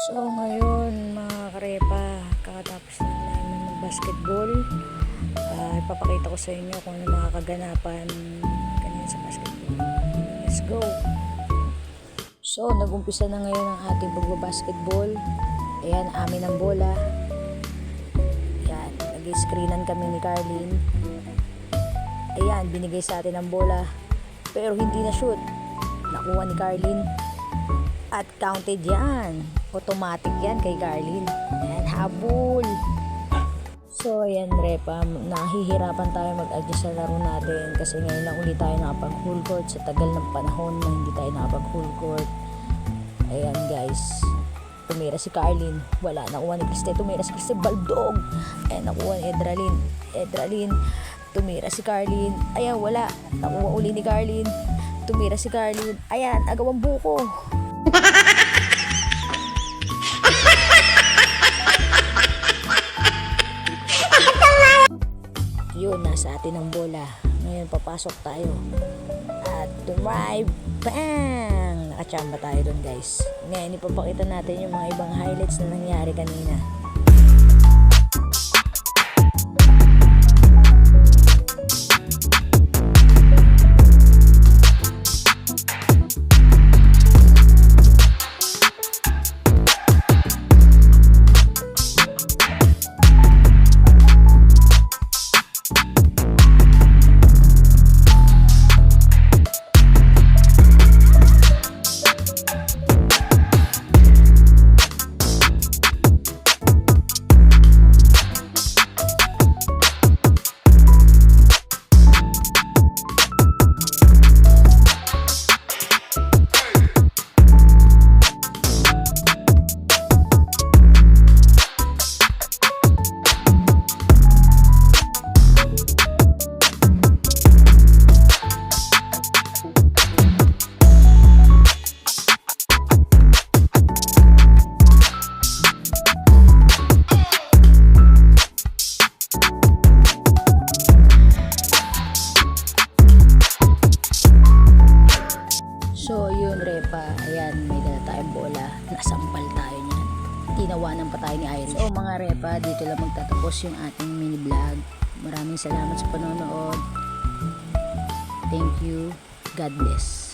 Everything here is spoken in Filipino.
So ngayon mga karepa, kakatapos na namin mag-basketball. Ipapakita ko sa inyo kung ano mga kaganapan kanina sa basketball. Let's go! So nag-umpisa na ngayon ang ating pagbabasketball. Ayan, amin ang bola. Ayan, nag-screenan kami ni Carlin. Ayan, binigay sa atin ang bola. Pero hindi na shoot. Nakuha ni Carlin. At counted yan. Automatic yan kay Carlin. Ayan, habol. So, ayan, repa. Nahihirapan tayo mag-adjust sa laro natin. Kasi ngayon lang ulit tayo nakapag-full court sa tagal ng panahon na hindi tayo nakapag-full court. Ayan, guys. Tumira si Carlin. Wala. Nakuha ni Criste. Tumira si Criste. Baldog. Ayan, nakuha ni Edralin. Tumira si Carlin. Ayan, wala. Nakuha uli ni Carlin. Tumira si Carlin. Ayan, agawang buko. Yun, nasa atin ang bola. Ngayon, papasok tayo. At drive. Bang! Nakachamba tayo dun, guys. Ngayon, ipapakita natin yung mga ibang highlights na nangyari kanina. So yun, repa, ayan, may dala tayong bola, nasampal tayo niyan, tinawanan pa tayo ni Iris. So mga repa, dito lang magtatapos yung ating mini vlog. Maraming salamat sa panonood. Thank you. God bless.